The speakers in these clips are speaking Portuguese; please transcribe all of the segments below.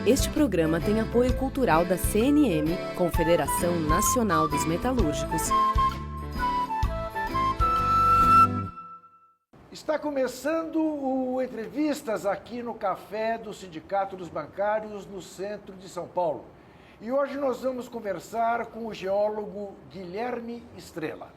Este programa tem apoio cultural da CNM, Confederação Nacional dos Metalúrgicos. Está começando o Entrevistas aqui no Café do Sindicato dos Bancários, no centro de São Paulo. E hoje nós vamos conversar com o geólogo Guilherme Estrela.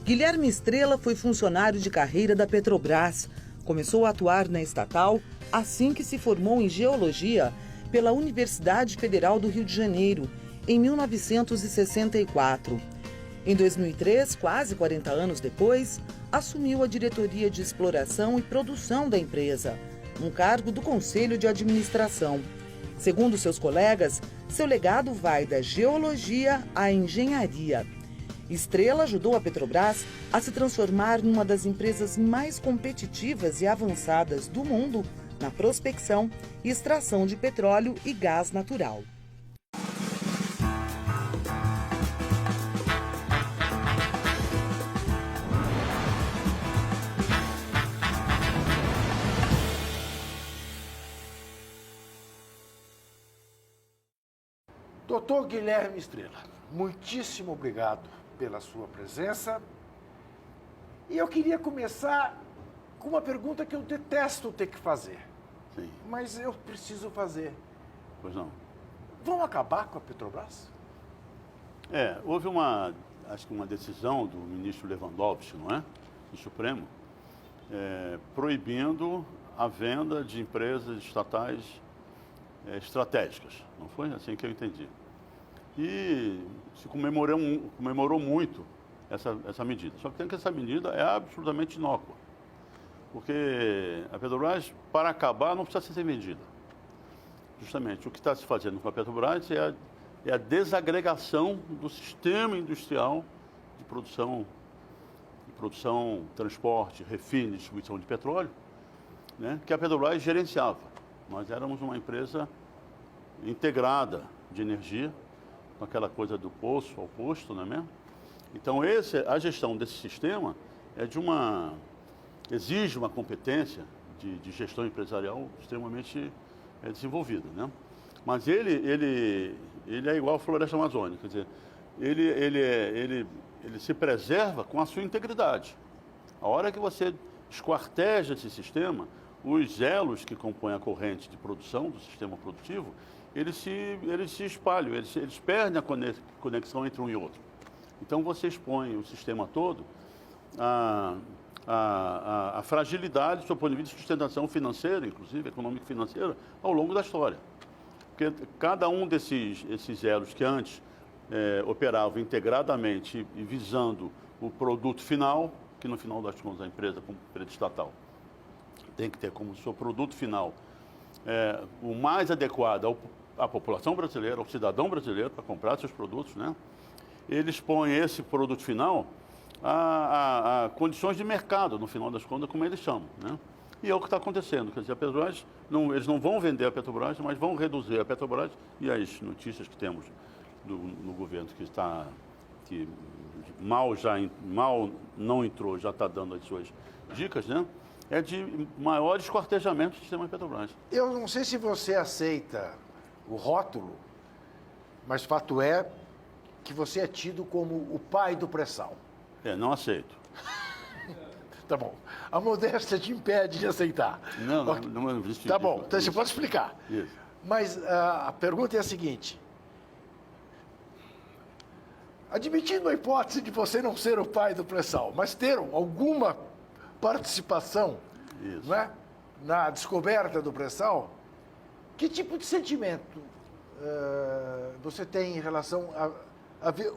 Guilherme Estrela foi funcionário de carreira da Petrobras. Começou a atuar na estatal assim que se formou em Geologia pela Universidade Federal do Rio de Janeiro, em 1964. Em 2003, quase 40 anos depois, assumiu a diretoria de exploração e produção da empresa, um cargo do Conselho de Administração. Segundo seus colegas, seu legado vai da geologia à engenharia. Estrela ajudou a Petrobras a se transformar numa das empresas mais competitivas e avançadas do mundo na prospecção e extração de petróleo e gás natural. Doutor Guilherme Estrela, muitíssimo obrigado pela sua presença. E eu queria começar com uma pergunta que eu detesto ter que fazer. Sim. Mas eu preciso fazer. Pois não. Vão acabar com a Petrobras? Houve acho que uma decisão do ministro Lewandowski, não é? Do Supremo, proibindo a venda de empresas estatais estratégicas. Não foi assim que eu entendi. E se comemorou muito essa medida. Só que essa medida é absolutamente inócua. Porque a Petrobras, para acabar, não precisa ser vendida. Justamente, o que está se fazendo com a Petrobras é a desagregação do sistema industrial de produção, transporte, refino, distribuição de petróleo, né, que a Petrobras gerenciava. Nós éramos uma empresa integrada de energia, com aquela coisa do poço ao posto, não é mesmo? Então, a gestão desse sistema exige uma competência de gestão empresarial extremamente desenvolvida, né? Mas ele é igual à floresta amazônica, quer dizer, ele se preserva com a sua integridade. A hora que você esquarteja esse sistema, os elos que compõem a corrente de produção do sistema produtivo, eles se espalham, eles perdem a conexão entre um e outro. Então você expõe o sistema todo a fragilidade do seu ponto de vista de sustentação financeira, inclusive econômico-financeira, ao longo da história. Porque cada um esses elos que antes operavam integradamente e visando o produto final, que no final das contas a empresa, como empresa estatal, tem que ter como seu produto final o mais adequado à população brasileira, ao cidadão brasileiro para comprar seus produtos, né? Eles põem esse produto final a condições de mercado, no final das contas, como eles chamam, né? E é o que está acontecendo. Quer dizer, a Petrobras, eles não vão vender a Petrobras, mas vão reduzir a Petrobras. E as notícias que temos no governo que mal não entrou, já está dando as suas dicas, né? É de maior esquartejamento do sistema Petrobras. Eu não sei se você aceita o rótulo, mas fato é que você é tido como o pai do pré-sal. Não aceito. Tá bom. A modéstia te impede de aceitar. Não existe. Tá bom, então você pode explicar. Isso. Mas a pergunta é a seguinte. Admitindo a hipótese de você não ser o pai do pré-sal, mas ter alguma participação, não é, na descoberta do pré-sal, que tipo de sentimento você tem em relação a ver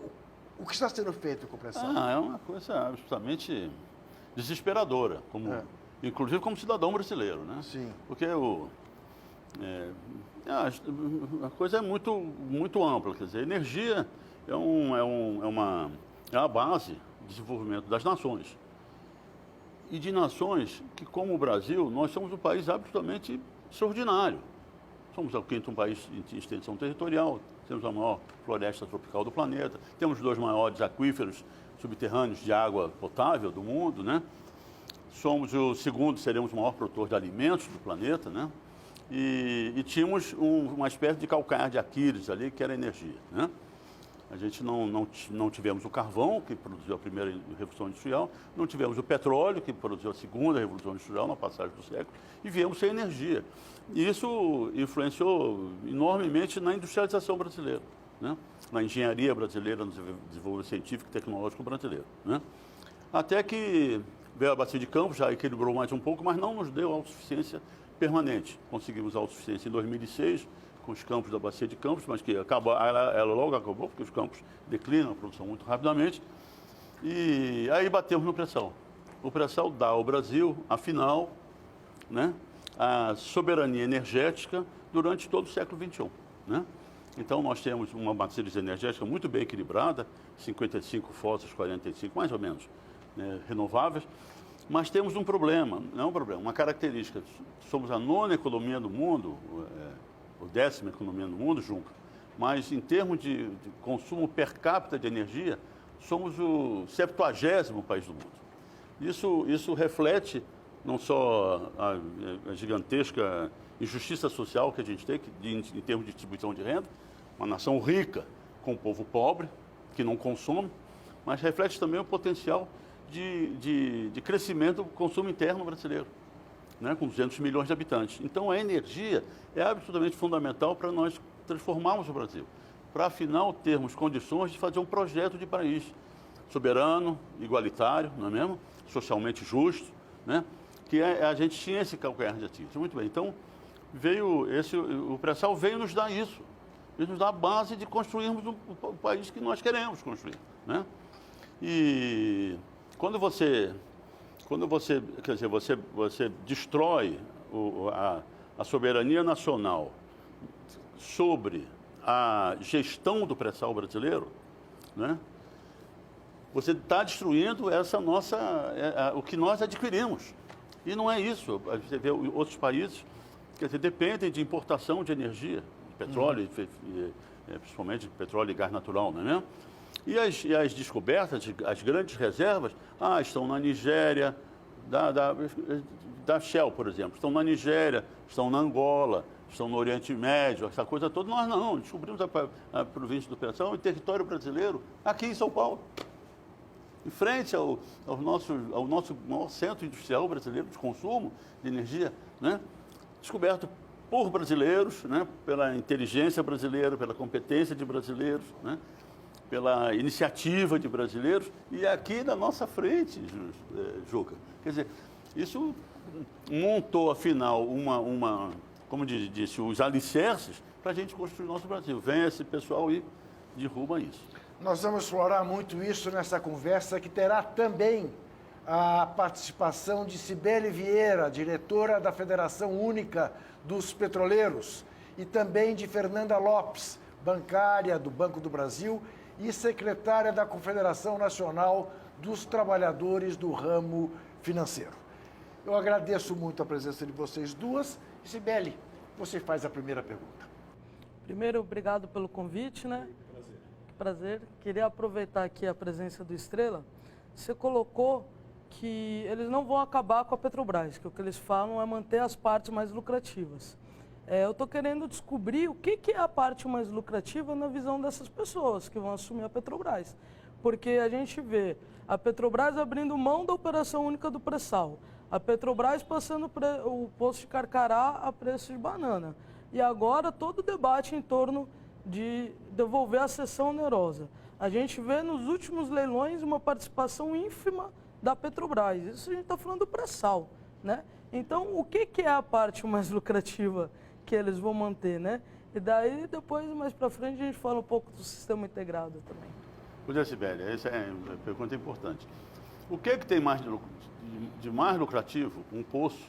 o que está sendo feito com o pré-sal? É uma coisa absolutamente desesperadora, inclusive como cidadão brasileiro, né? Sim. Porque a coisa é muito, muito ampla, quer dizer, energia é uma base de desenvolvimento das nações. E de nações que, como o Brasil, nós somos um país absolutamente extraordinário. Somos o quinto país em extensão territorial, temos a maior floresta tropical do planeta, temos os 2 maiores aquíferos subterrâneos de água potável do mundo, né? Somos o segundo, seremos o maior produtor de alimentos do planeta, né? e tínhamos uma espécie de calcanhar de Aquiles ali, que era a energia, né? A gente não tivemos o carvão, que produziu a primeira Revolução Industrial, não tivemos o petróleo, que produziu a segunda Revolução Industrial na passagem do século, e viemos sem energia. E isso influenciou enormemente na industrialização brasileira, né? Na engenharia brasileira, no desenvolvimento científico e tecnológico brasileiro, né? Até que veio a Bacia de Campos, já equilibrou mais um pouco, mas não nos deu autossuficiência permanente. Conseguimos autossuficiência em 2006, com os campos da Bacia de Campos, mas que ela logo acabou, porque os campos declinam a produção muito rapidamente. E aí batemos no pré-sal. O pré-sal dá ao Brasil, afinal, né, a soberania energética durante todo o século XXI, né? Então, nós temos uma matriz energética muito bem equilibrada, 55 fósseis, 45, mais ou menos, né, renováveis, mas temos um problema, não é um problema, uma característica. Somos a 9ª economia do mundo, ou 10ª economia do mundo, Junca, mas em termos de consumo per capita de energia, somos o 70º país do mundo. Isso reflete não só a gigantesca injustiça social que a gente tem em termos de distribuição de renda, uma nação rica com um povo pobre, que não consome, mas reflete também o potencial de crescimento do consumo interno brasileiro, né, com 200 milhões de habitantes. Então, a energia é absolutamente fundamental para nós transformarmos o Brasil, para, afinal, termos condições de fazer um projeto de país soberano, igualitário, não é mesmo? Socialmente justo, né? Que a gente tinha esse calcanhar de Aquiles. Muito bem, então, o pré-sal veio nos dar isso, veio nos dar a base de construirmos o país que nós queremos construir, né? E quando você quer dizer, você destrói a soberania nacional sobre a gestão do pré-sal brasileiro, né? Você está destruindo o que nós adquirimos. E não é isso. Você vê outros países que dependem de importação de energia, de petróleo, principalmente petróleo e gás natural, não é mesmo? E as descobertas, as grandes reservas, estão na Nigéria, da Shell, por exemplo, estão na Nigéria, estão na Angola, estão no Oriente Médio, essa coisa toda. Nós não, descobrimos a província do pré-sal, o território brasileiro, aqui em São Paulo, em frente ao nosso maior centro industrial brasileiro de consumo de energia, né? Descoberto por brasileiros, né? Pela inteligência brasileira, pela competência de brasileiros, né? Pela iniciativa de brasileiros, e aqui na nossa frente, Juca. Quer dizer, isso montou, afinal, como disse, os alicerces para a gente construir o nosso Brasil. Vem esse pessoal e derruba isso. Nós vamos explorar muito isso nessa conversa, que terá também a participação de Cibele Vieira, diretora da Federação Única dos Petroleiros, e também de Fernanda Lopes, bancária do Banco do Brasil e secretária da Confederação Nacional dos Trabalhadores do Ramo Financeiro. Eu agradeço muito a presença de vocês duas. Cibele, você faz a primeira pergunta. Primeiro, obrigado pelo convite, né? Prazer. Queria aproveitar aqui a presença do Estrela. Você colocou que eles não vão acabar com a Petrobras, que o que eles falam é manter as partes mais lucrativas. Eu estou querendo descobrir o que é a parte mais lucrativa na visão dessas pessoas que vão assumir a Petrobras. Porque a gente vê a Petrobras abrindo mão da operação única do pré-sal, a Petrobras passando o poço de Carcará a preço de banana. E agora todo o debate em torno de devolver a cessão onerosa. A gente vê nos últimos leilões uma participação ínfima da Petrobras. Isso a gente está falando do pré-sal, né? Então, o que é a parte mais lucrativa que eles vão manter, né? E daí, depois, mais para frente, a gente fala um pouco do sistema integrado também. Pois é, Sibeli, essa é uma pergunta importante. O que tem de mais lucrativo? Um poço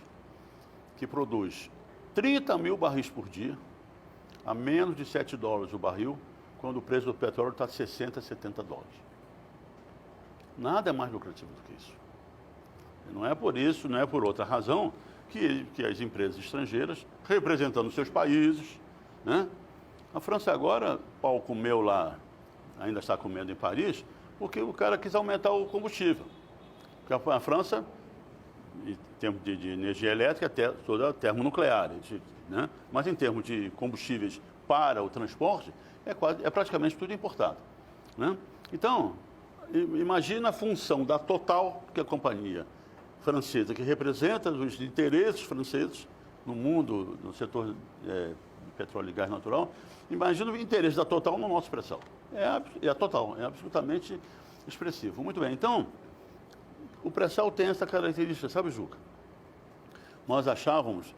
que produz 30 mil barris por dia, a menos de $7 o barril, quando o preço do petróleo está 60, 70 dólares. Nada é mais lucrativo do que isso. Não é por isso, não é por outra razão que as empresas estrangeiras, representando seus países, né? A França agora, pau comeu lá, ainda está comendo em Paris, porque o cara quis aumentar o combustível. Porque a França termos de energia elétrica, até toda a termonuclear, né? Mas em termos de combustíveis para o transporte, é praticamente tudo importado, né? Então, imagina a função da Total, que é a companhia francesa, que representa os interesses franceses no mundo, no setor de petróleo e gás natural. Imagina o interesse da Total no nosso pré-sal. É a Total, é absolutamente expressivo. Muito bem, então, o pré-sal tem essa característica, sabe, Juca? Nós achávamos,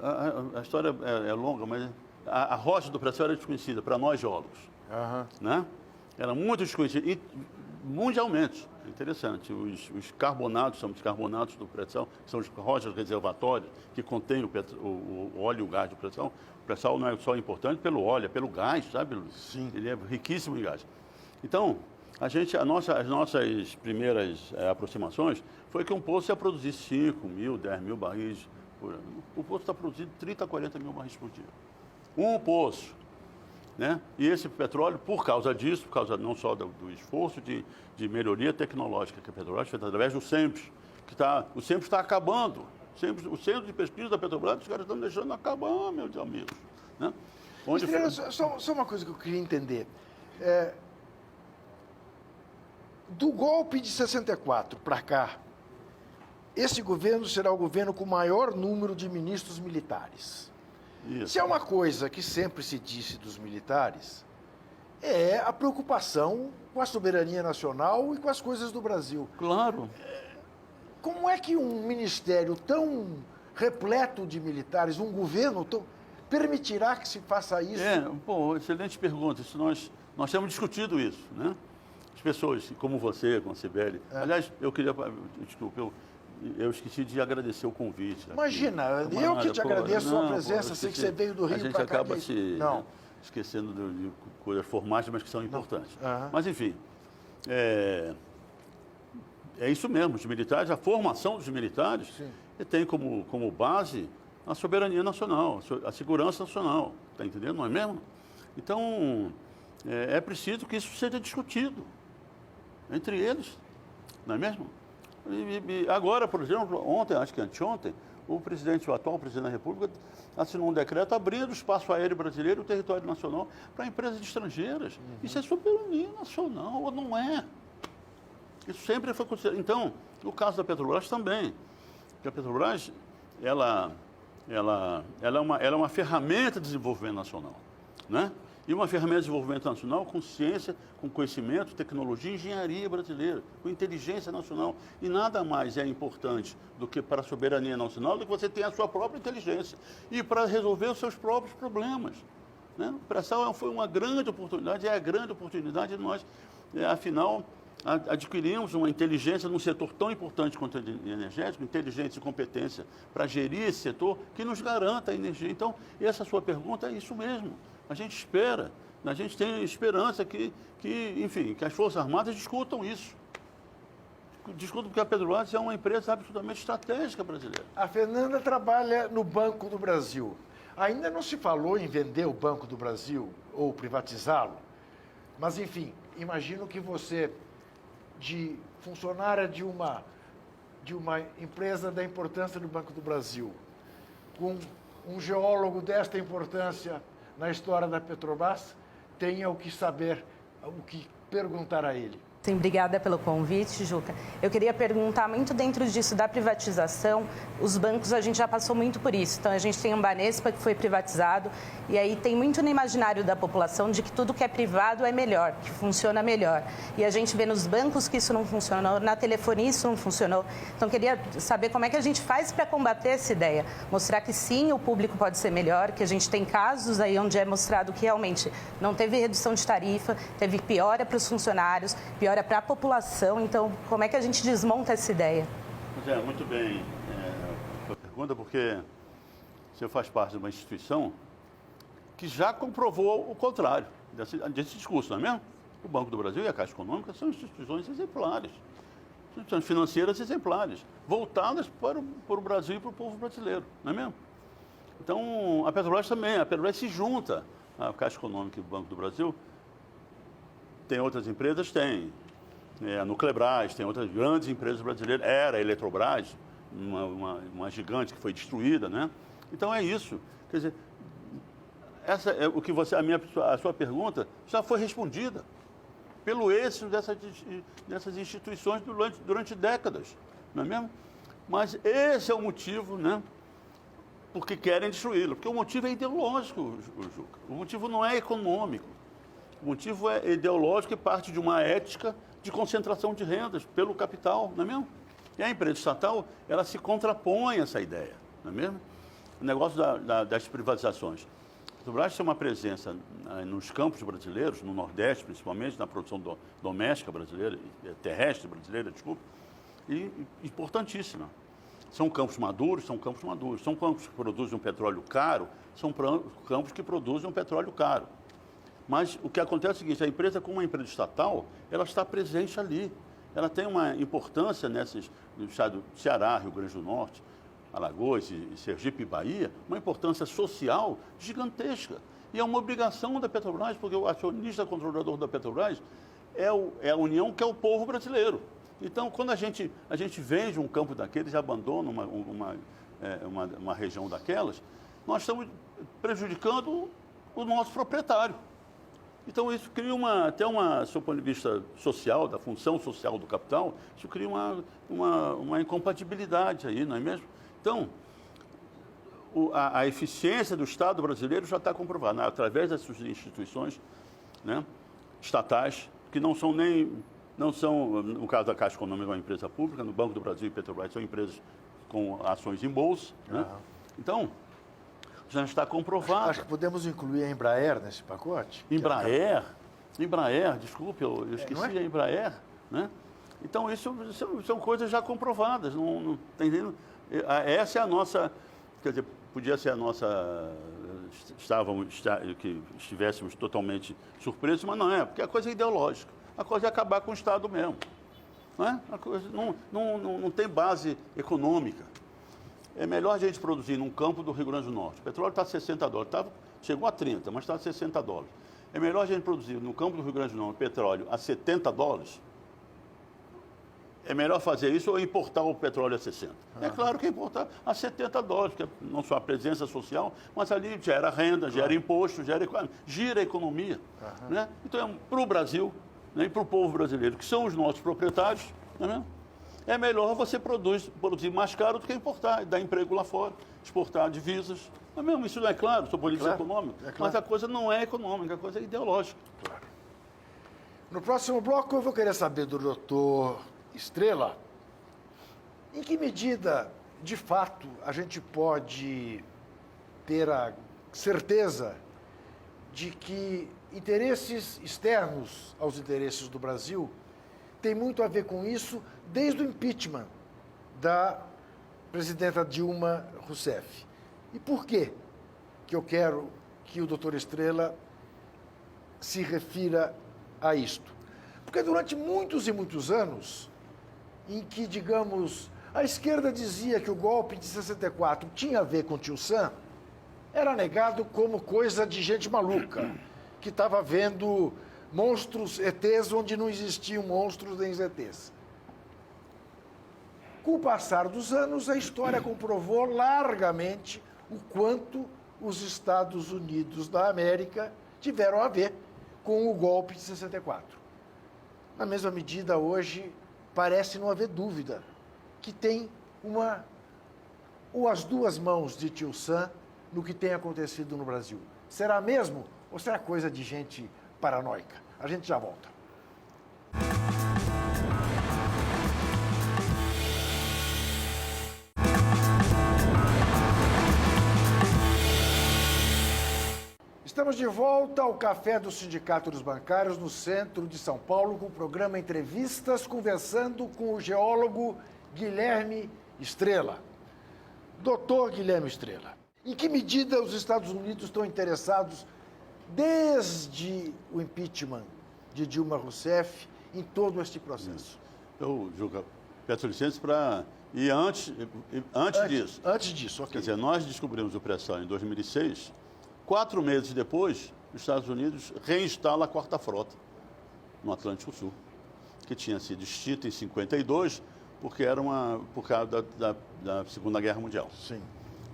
a história é longa, mas a rocha do pré-sal era desconhecida para nós geólogos, né? Era muito desconhecida, e mundialmente, interessante, os carbonatos, são os carbonatos do pré-sal, são as rochas reservatórias que contêm o óleo e o gás do pré-sal. O pré-sal não é só importante pelo óleo, é pelo gás, sabe? Sim. Ele é riquíssimo em gás. Então, as nossas primeiras aproximações foi que um poço ia produzir 5 mil, 10 mil barris por ano. O poço está produzindo 30 a 40 mil barris por dia. Um poço, né? E esse petróleo, por causa disso, por causa não só do esforço de melhoria tecnológica que a Petrobras fez através do SEMPS, o SEMPS está acabando. O centro de pesquisa da Petrobras, os caras estão deixando acabar, meus amigos, né? Estrela, só uma coisa que eu queria entender. Do golpe de 64 para cá, esse governo será o governo com o maior número de ministros militares. Isso. Se é uma coisa que sempre se disse dos militares, é a preocupação com a soberania nacional e com as coisas do Brasil. Claro. Como é que um ministério tão repleto de militares, um governo permitirá que se faça isso? Excelente pergunta. Nós temos discutido isso, né? As pessoas, como você, como a Sibeli. Aliás, desculpa, eu esqueci de agradecer o convite. Imagina, eu que te agradeço a sua presença, sei que você veio do Rio para cá. A gente acaba esquecendo de coisas formais, mas que são importantes. Mas, enfim, é isso mesmo, os militares, a formação dos militares tem como base a soberania nacional, a segurança nacional, está entendendo, não é mesmo? Então, é preciso que isso seja discutido entre eles, não é mesmo? E agora, por exemplo, ontem, acho que anteontem, o atual presidente da República assinou um decreto abrindo o espaço aéreo brasileiro, o território nacional, para empresas estrangeiras. Isso é soberania nacional, ou não é? Isso sempre foi considerado. Então, no caso da Petrobras também, porque a Petrobras, ela é uma ferramenta de desenvolvimento nacional, né? E uma ferramenta de desenvolvimento nacional com ciência, com conhecimento, tecnologia e engenharia brasileira, com inteligência nacional. E nada mais é importante do que para a soberania nacional do que você ter a sua própria inteligência e para resolver os seus próprios problemas, né? O pré-sal foi uma grande oportunidade, é a grande oportunidade de nós, afinal, adquirimos uma inteligência num setor tão importante quanto o energético, inteligência e competência para gerir esse setor que nos garanta a energia. Então, essa sua pergunta é isso mesmo. A gente tem esperança que as Forças Armadas discutam isso. Discutam porque a Petrobras é uma empresa absolutamente estratégica brasileira. A Fernanda trabalha no Banco do Brasil. Ainda não se falou em vender o Banco do Brasil ou privatizá-lo, mas, enfim, imagino que você, de funcionária de uma empresa da importância do Banco do Brasil, com um geólogo desta importância na história da Petrobras, tenha o que saber, o que perguntar a ele. Sim, obrigada pelo convite, Juca. Eu queria perguntar, muito dentro disso da privatização, os bancos, a gente já passou muito por isso. Então, a gente tem um Banespa que foi privatizado, e aí tem muito no imaginário da população de que tudo que é privado é melhor, que funciona melhor. E a gente vê nos bancos que isso não funcionou, na telefonia isso não funcionou. Então, queria saber como é que a gente faz para combater essa ideia. Mostrar que sim, o público pode ser melhor, que a gente tem casos aí onde é mostrado que realmente não teve redução de tarifa, teve piora para os funcionários, piora para a população. Então, como é que a gente desmonta essa ideia? Muito bem a pergunta, porque você faz parte de uma instituição que já comprovou o contrário desse discurso, não é mesmo? O Banco do Brasil e a Caixa Econômica são instituições exemplares, instituições financeiras exemplares, voltadas para o Brasil e para o povo brasileiro, não é mesmo? Então, a Petrobras também, a Petrobras se junta à Caixa Econômica e o Banco do Brasil. Tem outras empresas? Tem. A Nuclebras, tem outras grandes empresas brasileiras, era a Eletrobras, uma gigante que foi destruída, né? Então é isso. Quer dizer, essa é o que a sua pergunta já foi respondida pelo êxito dessas instituições durante décadas, não é mesmo? Mas esse é o motivo, né? Porque querem destruí-lo. Porque o motivo é ideológico, Juca. O motivo não é econômico. O motivo é ideológico e parte de uma ética de concentração de rendas pelo capital, não é mesmo? E a empresa estatal, ela se contrapõe a essa ideia, não é mesmo? O negócio das privatizações. A Petrobras tem uma presença nos campos brasileiros, no Nordeste principalmente, na produção doméstica brasileira, terrestre brasileira, desculpa, e importantíssima. São campos maduros. São campos que produzem um petróleo caro, são campos que produzem um petróleo caro. Mas o que acontece é o seguinte, a empresa, como uma empresa estatal, ela está presente ali. Ela tem uma importância no estado do Ceará, Rio Grande do Norte, Alagoas e Sergipe e Bahia, uma importância social gigantesca. E é uma obrigação da Petrobras, porque o acionista controlador da Petrobras é a União, que é o povo brasileiro. Então, quando a gente vende um campo daqueles e abandona uma região daquelas, nós estamos prejudicando o nosso proprietário. Então, isso cria do ponto de vista social, da função social do capital, isso cria uma incompatibilidade aí, não é mesmo? Então, a eficiência do Estado brasileiro já está comprovada, né? Através dessas instituições, né, estatais, que não são, no caso da Caixa Econômica, uma empresa pública, no Banco do Brasil e Petrobras são empresas com ações em bolsa, né? Então, já está comprovado. Acho que podemos incluir a Embraer nesse pacote. Embraer, desculpe, eu esqueci a Embraer, né? Então, isso são coisas já comprovadas, não tá entendendo? Essa é a nossa, quer dizer, podia ser a nossa, que estivéssemos totalmente surpresos, mas não é, porque a coisa é ideológica, a coisa é acabar com o Estado mesmo, não é? A coisa não tem base econômica. É melhor a gente produzir num campo do Rio Grande do Norte. O petróleo está a $60, chegou a 30, mas está a $60. É melhor a gente produzir no campo do Rio Grande do Norte petróleo a $70. É melhor fazer isso ou importar o petróleo a 60? É claro que é importar a $70, porque não só a presença social, mas ali gera renda, gera imposto, gira a economia. Né? Então, para o Brasil, né, e para o povo brasileiro, que são os nossos proprietários, não é? É melhor você produzir mais caro do que importar, dar emprego lá fora, exportar divisas. Não é mesmo? Isso não é claro, sou política econômica, mas a coisa não é econômica, a coisa é ideológica. Claro. No próximo bloco, eu vou querer saber do doutor Estrela, em que medida, de fato, a gente pode ter a certeza de que interesses externos aos interesses do Brasil tem muito a ver com isso desde o impeachment da presidenta Dilma Rousseff. E por quê que eu quero que o doutor Estrela se refira a isto? Porque durante muitos e muitos anos, em que, digamos, a esquerda dizia que o golpe de 64 tinha a ver com o Tio Sam, era negado como coisa de gente maluca, que estava vendo monstros ETs onde não existiam monstros nem ETs. Com o passar dos anos, a história comprovou largamente o quanto os Estados Unidos da América tiveram a ver com o golpe de 64. Na mesma medida, hoje, parece não haver dúvida que tem ou as duas mãos de Tio Sam no que tem acontecido no Brasil. Será mesmo ou será coisa de gente paranoica? A gente já volta. Estamos de volta ao Café do Sindicato dos Bancários, no centro de São Paulo, com o programa Entrevistas, conversando com o geólogo Guilherme Estrela. Doutor Guilherme Estrela, em que medida os Estados Unidos estão interessados, desde o impeachment de Dilma Rousseff, em todo este processo? Eu, Juca, peço licença para ir antes disso. Antes disso, ok. Quer dizer, nós descobrimos o pré-sal em 2006, 4 meses depois, os Estados Unidos reinstala a Quarta Frota no Atlântico Sul, que tinha sido extinta em 52 porque era por causa da Segunda Guerra Mundial. Sim.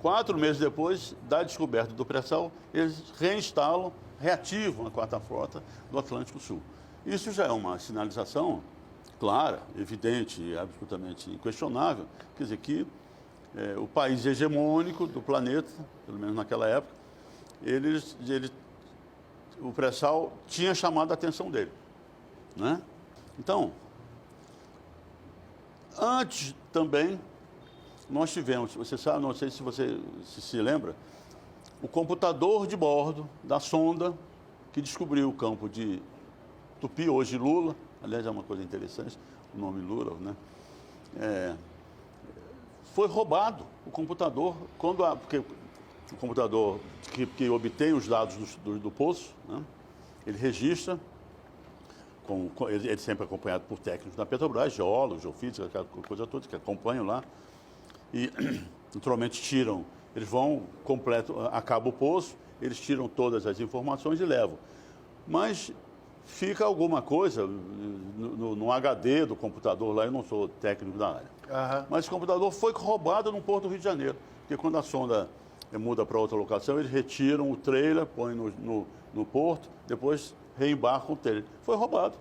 4 meses depois da descoberta do pré-sal, eles reinstalam, reativam a Quarta Frota do Atlântico Sul. Isso já é uma sinalização clara, evidente e absolutamente inquestionável, quer dizer que o país hegemônico do planeta, pelo menos naquela época, o pré-sal tinha chamado a atenção dele, né? Então, antes também, nós tivemos, você sabe, não sei se você se lembra, o computador de bordo da sonda que descobriu o campo de Tupi, hoje Lula, aliás, é uma coisa interessante, o nome Lula, né? Foi roubado o computador, porque o computador que obtém os dados do poço, né? Ele registra, ele sempre acompanhado por técnicos da Petrobras, geólogos, geofísicos, aquela coisa toda que acompanham lá, e naturalmente tiram, eles vão acaba o poço, eles tiram todas as informações e levam. Mas fica alguma coisa no HD do computador lá, eu não sou técnico da área. Aham. Mas o computador foi roubado no Porto do Rio de Janeiro, porque quando a sonda muda para outra locação, eles retiram o trailer, põem no porto, depois reembarcam o trailer. Foi roubado.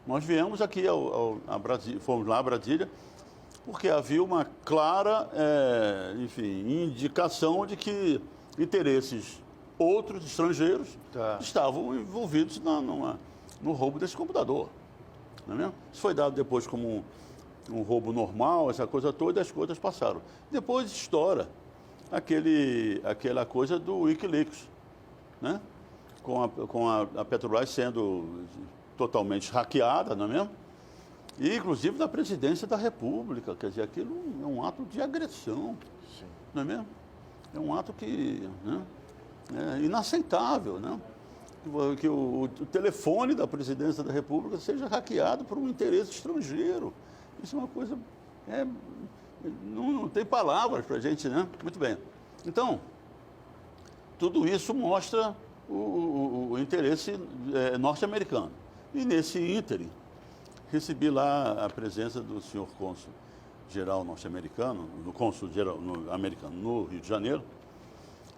Nós viemos aqui a Brasília, fomos lá a Brasília, porque havia uma clara, indicação de que interesses outros estrangeiros estavam envolvidos no roubo desse computador. Não é mesmo? Isso foi dado depois como um roubo normal, essa coisa toda, e as coisas passaram. Depois estoura aquela coisa do Wikileaks, né? Com a Petrobras sendo totalmente hackeada, não é mesmo? E, inclusive, da presidência da República. Quer dizer, aquilo é um ato de agressão, sim, não é mesmo? É um ato que, né, é inaceitável, né? Que o telefone da presidência da República seja hackeado por um interesse estrangeiro. Isso é uma coisa... não tem palavras para a gente, né? Muito bem. Então, tudo isso mostra o interesse norte-americano. E nesse ínterim, recebi lá a presença do senhor cônsul-geral norte-americano, do cônsul-geral americano no Rio de Janeiro,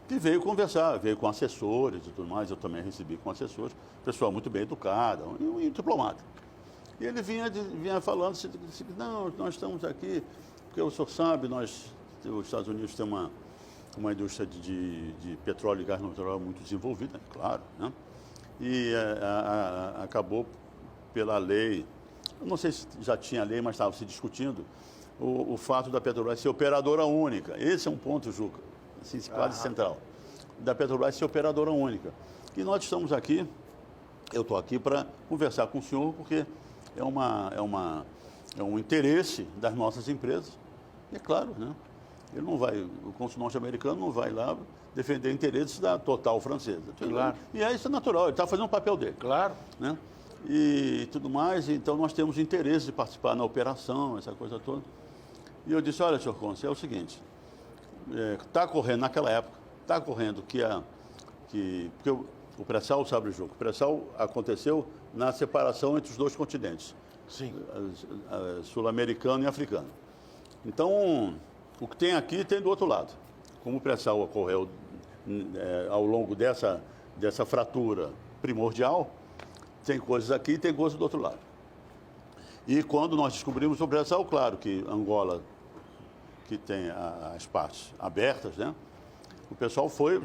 que veio conversar, veio com assessores e tudo mais, eu também recebi com assessores, pessoal muito bem educado, um diplomata. E ele vinha falando, não, nós estamos aqui, porque o senhor sabe, os Estados Unidos têm uma indústria de petróleo e gás natural muito desenvolvida, claro, né? E acabou pela lei, eu não sei se já tinha lei, mas estava se discutindo, o fato da Petrobras ser operadora única. Esse é um ponto, Juca, assim, quase central, da Petrobras ser operadora única. E nós estamos aqui, eu estou aqui para conversar com o senhor, porque é um interesse das nossas empresas. E é claro, né? Ele não vai, o cônsul norte-americano não vai lá defender interesses da Total francesa. Claro. E isso é natural, ele está fazendo o papel dele. Claro. Né? E tudo mais, então nós temos interesse de participar na operação, essa coisa toda. E eu disse, olha, senhor cônsul, é o seguinte, está correndo, naquela época, está correndo porque o pré-sal, sabe o jogo, o pré-sal aconteceu na separação entre os dois continentes, Sim. Sul-americano e africano. Então, o que tem aqui tem do outro lado. Como o pré-sal ocorreu ao longo dessa fratura primordial, tem coisas aqui e tem coisas do outro lado. E quando nós descobrimos o pré-sal, claro que Angola, que tem as partes abertas, né? O pessoal foi,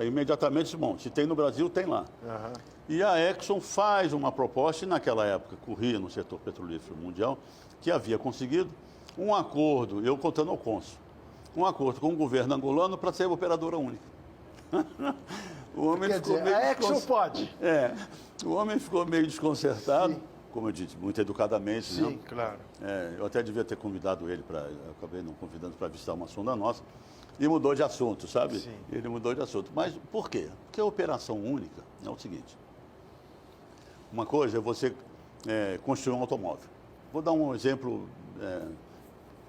imediatamente disse, bom, se tem no Brasil, tem lá. Uhum. E a Exxon faz uma proposta, e naquela época corria no setor petrolífero mundial, que havia conseguido um acordo, eu contando ao cônsul, um acordo com o governo angolano para ser operadora única. O homem Quer dizer, a Exxon pode. O homem ficou meio desconcertado, Sim. como eu disse, muito educadamente. Sim, não? claro. Eu até devia ter convidado ele acabei não convidando para visitar uma sonda nossa, e mudou de assunto, sabe? Sim. Ele mudou de assunto. Mas por quê? Porque a operação única é o seguinte, uma coisa é você construir um automóvel. Vou dar um exemplo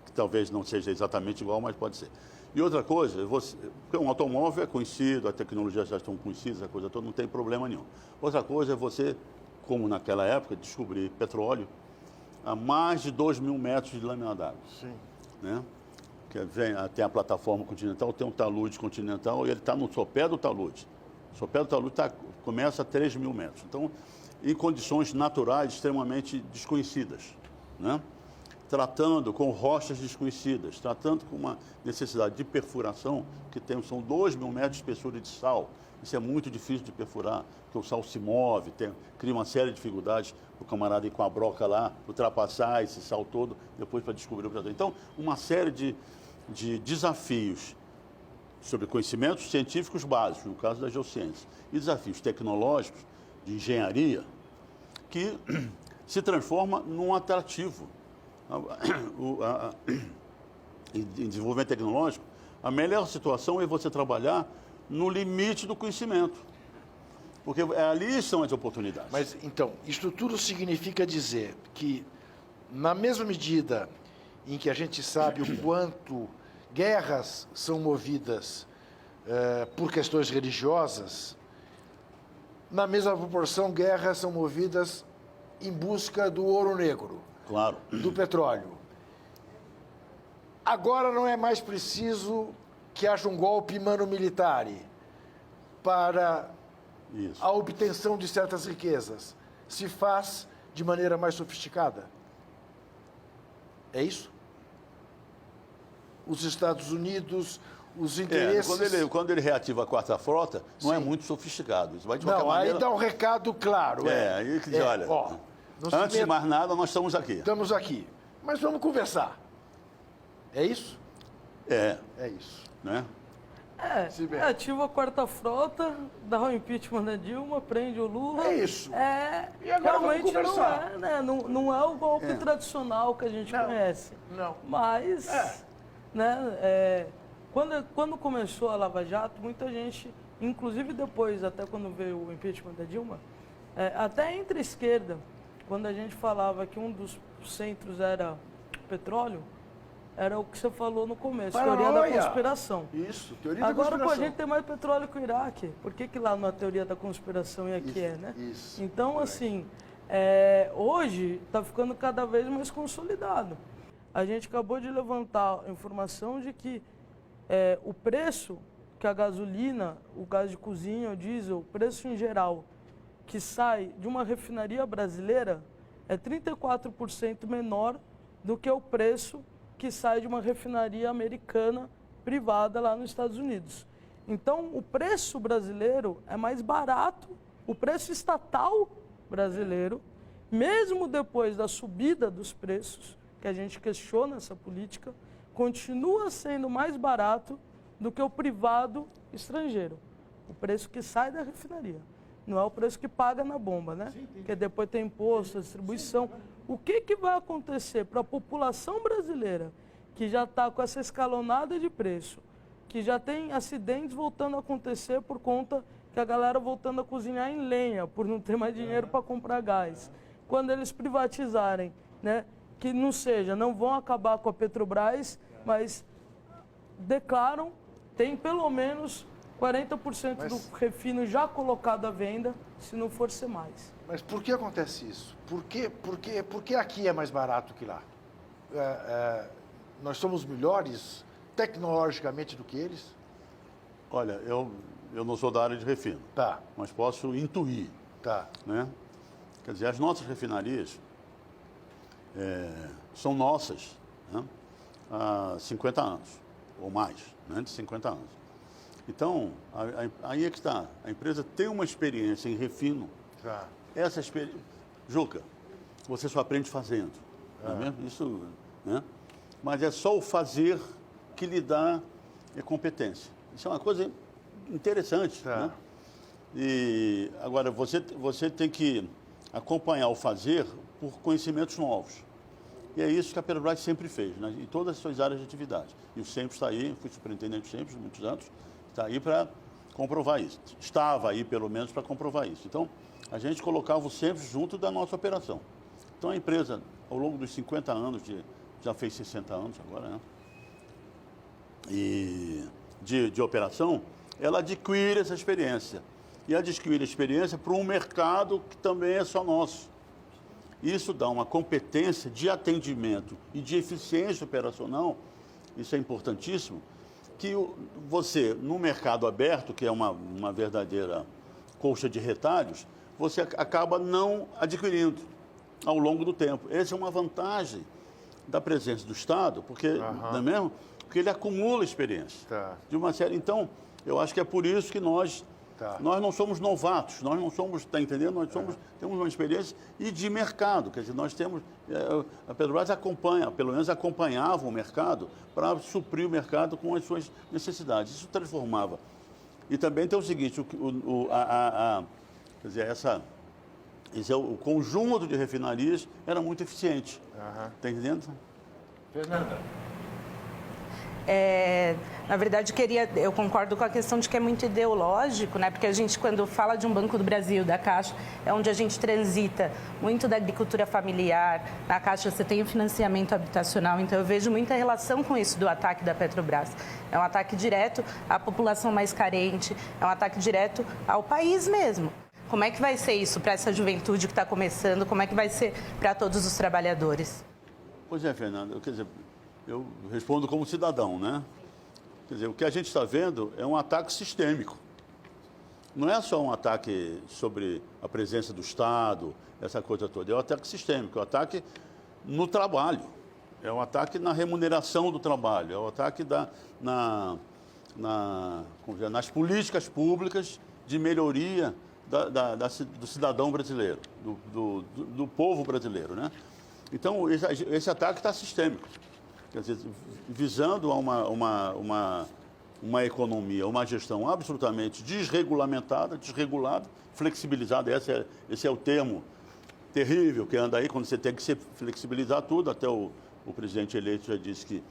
que talvez não seja exatamente igual, mas pode ser. E outra coisa, porque um automóvel é conhecido, as tecnologias já estão conhecidas, a coisa toda, não tem problema nenhum. Outra coisa é você, como naquela época, descobrir petróleo a mais de 2.000 metros de lâmina d'água. Sim. Né? Tem a plataforma continental, tem um talude continental e ele está no sopé do talude. O sopé do talude começa a 3.000 metros. Então, em condições naturais extremamente desconhecidas, né? Tratando com rochas desconhecidas, tratando com uma necessidade de perfuração, que são 2.000 metros de espessura de sal. Isso é muito difícil de perfurar, porque o sal se move, cria uma série de dificuldades para o camarada ir com a broca lá, ultrapassar esse sal todo, depois para descobrir o prazer. Então, uma série de desafios sobre conhecimentos científicos básicos, no caso da geociência, e desafios tecnológicos, de engenharia, que se transforma num atrativo. Em desenvolvimento tecnológico, a melhor situação é você trabalhar no limite do conhecimento, porque ali estão as oportunidades. Mas, então, isso tudo significa dizer que, na mesma medida em que a gente sabe o quanto guerras são movidas por questões religiosas, na mesma proporção, guerras são movidas em busca do ouro negro, claro, do petróleo. Agora não é mais preciso que haja um golpe mano-militar para a obtenção de certas riquezas. Se faz de maneira mais sofisticada. É isso? Os Estados Unidos, os interesses... Quando ele reativa a quarta frota, não é muito sofisticado. Isso vai de qualquer maneira... Aí dá um recado claro. Aí que diz, olha, antes de mais nada, nós estamos aqui. Estamos aqui. Mas vamos conversar. É isso? É isso. Né? Ativa a quarta frota, dá o impeachment da Dilma, prende o Lula. É isso. E agora realmente não é o golpe tradicional que a gente conhece. Não. Mas, quando começou a Lava Jato, muita gente, inclusive depois, até quando veio o impeachment da Dilma, até entre a esquerda, quando a gente falava que um dos centros era petróleo, era o que você falou no começo, teoria da conspiração. Isso, teoria da conspiração. conspiração. Agora, a gente tem mais petróleo que o Iraque. Por que lá não é teoria da conspiração e aqui né? Isso. Então, assim, hoje está ficando cada vez mais consolidado. A gente acabou de levantar a informação de que o preço que a gasolina, o gás de cozinha, o diesel, o preço em geral, que sai de uma refinaria brasileira é 34% menor do que o preço que sai de uma refinaria americana privada lá nos Estados Unidos. Então, o preço brasileiro é mais barato, o preço estatal brasileiro, mesmo depois da subida dos preços, que a gente questiona essa política, continua sendo mais barato do que o privado estrangeiro. O preço que sai da refinaria. Não é o preço que paga na bomba, né? Porque depois tem imposto, distribuição. O que vai acontecer para a população brasileira que já está com essa escalonada de preço, que já tem acidentes voltando a acontecer por conta que a galera voltando a cozinhar em lenha, por não ter mais dinheiro para comprar gás. Quando eles privatizarem, né, que não vão acabar com a Petrobras, mas declaram, tem pelo menos 40% do refino já colocado à venda, se não for ser mais. Mas por que acontece isso? Por que aqui é mais barato que lá? Nós somos melhores tecnologicamente do que eles? Olha, eu não sou da área de refino, mas posso intuir. Né? Quer dizer, as nossas refinarias são nossas, né, há 50 anos, ou mais, né, de 50 anos. Então, aí é que está. A empresa tem uma experiência em refino. Essa experiência... Juca, você só aprende fazendo. Não é mesmo? Isso, né? Mas é só o fazer que lhe dá competência. Isso é uma coisa interessante. Né? E, agora, você tem que acompanhar o fazer por conhecimentos novos. E é isso que a Petrobras sempre fez, né, em todas as suas áreas de atividade. E o SEMPS está aí, fui superintendente do SEMPS há muitos anos, está aí para comprovar isso. Estava aí, pelo menos, para comprovar isso. Então, a gente colocava o SEMPS junto da nossa operação. Então, a empresa, ao longo dos 50 anos, já fez 60 anos agora, né? E de operação, ela adquire essa experiência. E adquire a experiência para um mercado que também é só nosso. Isso dá uma competência de atendimento e de eficiência operacional, isso é importantíssimo, que você, no mercado aberto, que é uma verdadeira colcha de retalhos, você acaba não adquirindo ao longo do tempo. Essa é uma vantagem da presença do Estado, porque, não é mesmo? Porque ele acumula experiência. Tá. De uma série. Então, eu acho que é por isso que nós não somos novatos, nós não somos, está entendendo? Nós temos uma experiência e de mercado, quer dizer, nós temos, a Petrobras acompanha, pelo menos acompanhava o mercado para suprir o mercado com as suas necessidades. Isso transformava. E também tem o seguinte, quer dizer, o conjunto de refinarias era muito eficiente. Está entendendo? Fernanda. Na verdade, eu concordo com a questão de que é muito ideológico, né? Porque a gente, quando fala de um Banco do Brasil, da Caixa, é onde a gente transita muito da agricultura familiar. Na Caixa você tem o financiamento habitacional, então eu vejo muita relação com isso do ataque da Petrobras. É um ataque direto à população mais carente, é um ataque direto ao país mesmo. Como é que vai ser isso para essa juventude que está começando? Como é que vai ser para todos os trabalhadores? Pois é, Fernanda, quer dizer, eu respondo como cidadão, né? Quer dizer, o que a gente está vendo é um ataque sistêmico. Não é só um ataque sobre a presença do Estado, essa coisa toda. É um ataque sistêmico, é um ataque no trabalho. É um ataque na remuneração do trabalho. É um ataque nas políticas públicas de melhoria do cidadão brasileiro, do povo brasileiro, né? Então, esse ataque está sistêmico. Quer dizer, visando a uma economia, uma gestão absolutamente desregulamentada, flexibilizada, esse é o termo terrível que anda aí, quando você tem que se flexibilizar tudo, até o presidente eleito já disse que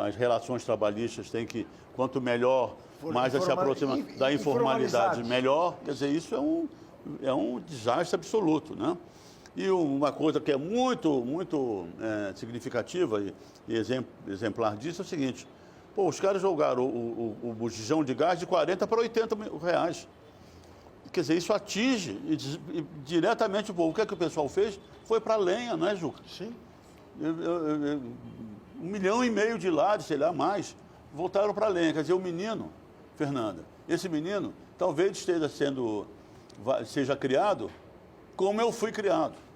as relações trabalhistas têm que, quanto melhor, mais se aproxima da informalidade, melhor. Quer dizer, isso é um desastre absoluto, né? E uma coisa que é muito significativa e exemplar disso é o seguinte: os caras jogaram o botijão de gás de 40 para 80 mil reais. Quer dizer, isso atinge diretamente o povo. O que é que o pessoal fez? Foi para a lenha, não é, Juca? Sim. 1,5 milhão de lares, sei lá, mais, voltaram para a lenha. Quer dizer, o menino, Fernanda, esse menino talvez seja criado como eu fui criado.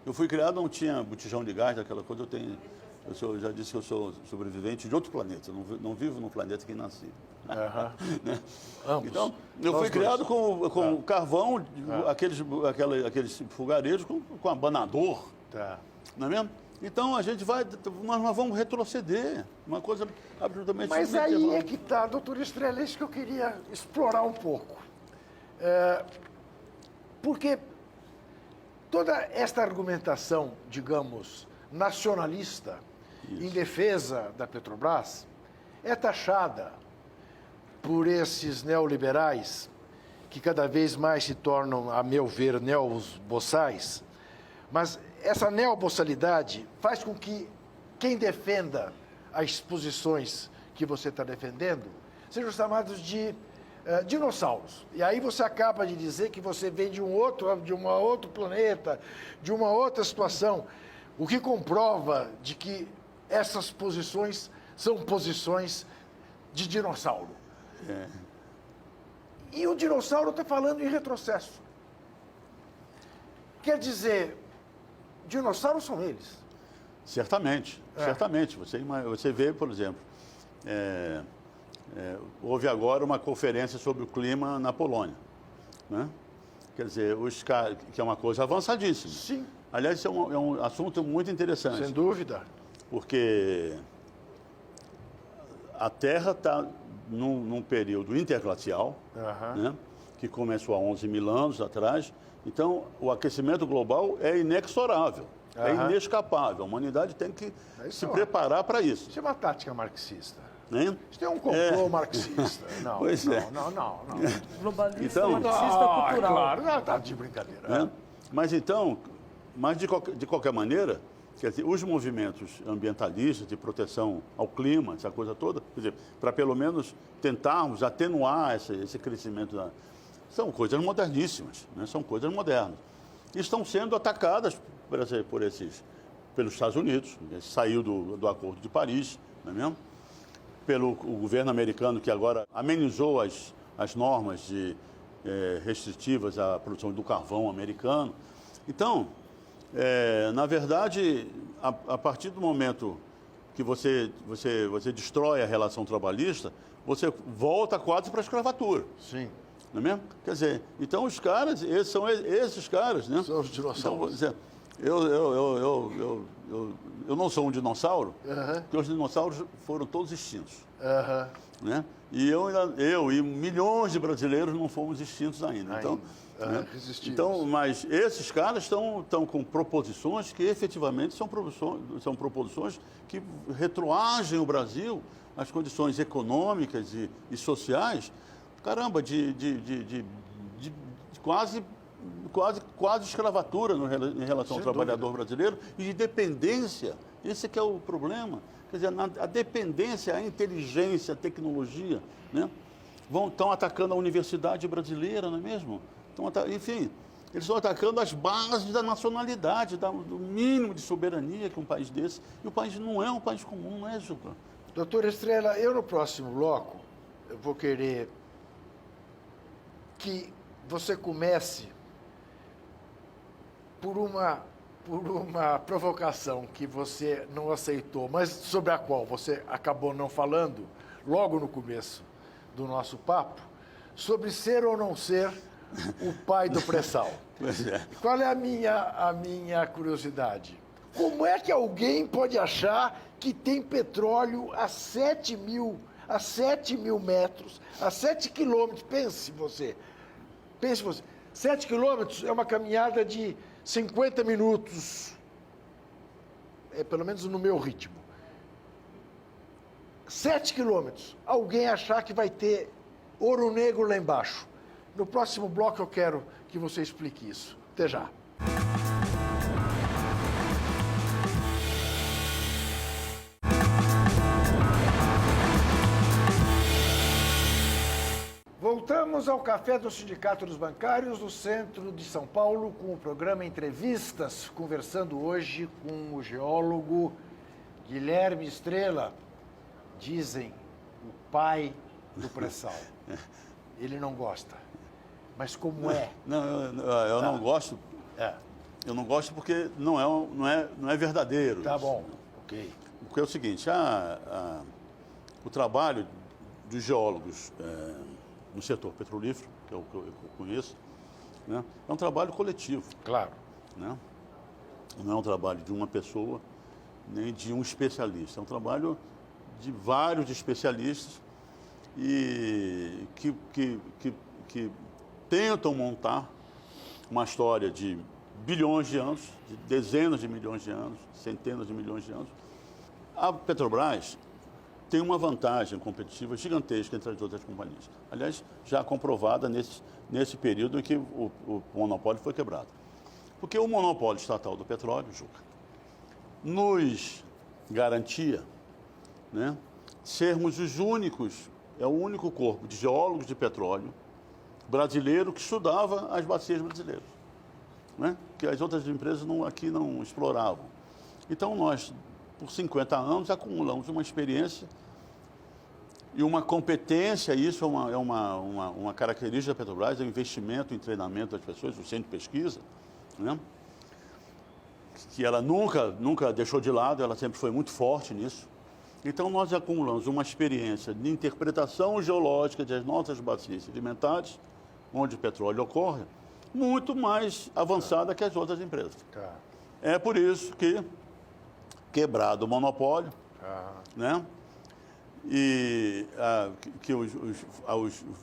Eu fui criado, não tinha botijão de gás, daquela coisa. Eu já disse que eu sou sobrevivente de outro planeta, não vivo no planeta que nasci. Né? Então, eu fui criado com carvão, aqueles fogareiros com abanador. Não é mesmo? Então, nós vamos retroceder. Uma coisa absolutamente... Mas aí é que está, doutor Estrela, isso que eu queria explorar um pouco. Porque toda esta argumentação, digamos, nacionalista, em defesa da Petrobras, é taxada por esses neoliberais, que cada vez mais se tornam, a meu ver, neoboçais. Mas essa neoboçalidade faz com que quem defenda as posições que você está defendendo sejam chamados de dinossauros. E aí você acaba de dizer que você vem de um outro planeta, de uma outra situação, o que comprova de que essas posições são posições de dinossauro. E o dinossauro está falando em retrocesso. Quer dizer, dinossauros são eles. Certamente, certamente. Você vê, por exemplo, houve agora uma conferência sobre o clima na Polônia, né? Quer dizer, que é uma coisa avançadíssima. Sim. Aliás, isso é um assunto muito interessante. Sem dúvida. Porque a Terra está num período interglacial, né, que começou há 11 mil anos atrás. Então, o aquecimento global é inexorável, é inescapável. A humanidade tem que se preparar para isso. Isso é uma tática marxista. Hein? Isso é um complô marxista. Não, pois não. Globalista, Então, marxista, cultural. Claro, não, tá de brincadeira. Né? Mas de qualquer maneira, quer dizer, os movimentos ambientalistas de proteção ao clima, essa coisa toda, quer dizer, para pelo menos tentarmos atenuar esse crescimento são coisas moderníssimas, né? São coisas modernas. E estão sendo atacadas pelos Estados Unidos, saiu do Acordo de Paris, não é mesmo? Pelo o governo americano, que agora amenizou as normas restritivas à produção do carvão americano. Então, na verdade, a partir do momento que você destrói a relação trabalhista, você volta quase para a escravatura. Sim. Não é mesmo? Quer dizer, então os caras, são esses caras, né? São os dinossauros. Então, eu não sou um dinossauro, porque os dinossauros foram todos extintos. Né? E eu e milhões de brasileiros não fomos extintos ainda. Então, né? Então, mas esses caras estão com proposições que efetivamente são proposições que retroagem o Brasil às condições econômicas e sociais, caramba, de quase escravatura em relação ao trabalhador brasileiro e de dependência. Esse que é o problema. Quer dizer, a dependência, a inteligência, a tecnologia, né? Estão atacando a universidade brasileira, não é mesmo? Enfim, eles estão atacando as bases da nacionalidade, do mínimo de soberania que um país desse. E o país não é um país comum, não é, Juca? Doutor Estrela, eu no próximo bloco, eu vou querer que você comece por uma provocação que você não aceitou, mas sobre a qual você acabou não falando logo no começo do nosso papo, sobre ser ou não ser o pai do pré-sal. Pois é. Qual é a minha curiosidade? Como é que alguém pode achar que tem petróleo a 7 mil metros, a 7 quilômetros? Pense você. 7 quilômetros é uma caminhada de 50 minutos, pelo menos no meu ritmo. 7 quilômetros, alguém achar que vai ter ouro negro lá embaixo. No próximo bloco eu quero que você explique isso. Até já. Voltamos ao Café do Sindicato dos Bancários, no centro de São Paulo, com o programa Entrevistas, conversando hoje com o geólogo Guilherme Estrela, dizem o pai do pré-sal. Ele não gosta. Mas como é? Não, eu não gosto. Eu não gosto porque não é verdadeiro. Tá bom, ok. Porque é o seguinte, o trabalho dos geólogos no setor petrolífero, que é o que eu conheço, né, é um trabalho coletivo. Claro. Né? Não é um trabalho de uma pessoa, nem de um especialista. É um trabalho de vários especialistas e que tentam montar uma história de bilhões de anos, de dezenas de milhões de anos, centenas de milhões de anos. A Petrobras tem uma vantagem competitiva gigantesca entre as outras companhias. Aliás, já comprovada nesse período em que o monopólio foi quebrado. Porque o monopólio estatal do petróleo, Juca, nos garantia, né, sermos os únicos, é o único corpo de geólogos de petróleo brasileiro que estudava as bacias brasileiras, né, que as outras empresas aqui não exploravam. Então, nós, por 50 anos, acumulamos uma experiência e uma competência, isso é uma característica da Petrobras, é o investimento em treinamento das pessoas, o centro de pesquisa, né? Que ela nunca deixou de lado, ela sempre foi muito forte nisso. Então, nós acumulamos uma experiência de interpretação geológica das nossas bacias sedimentares, onde o petróleo ocorre, muito mais avançada que as outras empresas. É por isso que, quebrado o monopólio, né? E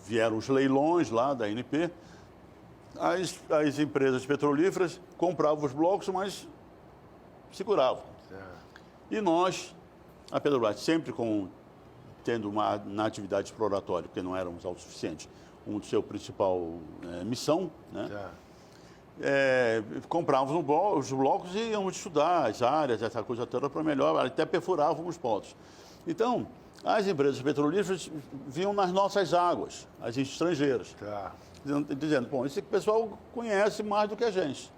vieram os leilões lá da ANP, as empresas petrolíferas compravam os blocos, mas seguravam. E nós, a Petrobras, sempre tendo na atividade exploratória, porque não éramos autossuficientes, um do seu principal missão, né? Comprávamos os blocos e íamos estudar as áreas, essa coisa toda para melhor, até perfurávamos poços. Então, as empresas petrolíferas vinham nas nossas águas, as estrangeiras. dizendo, bom, esse pessoal conhece mais do que a gente.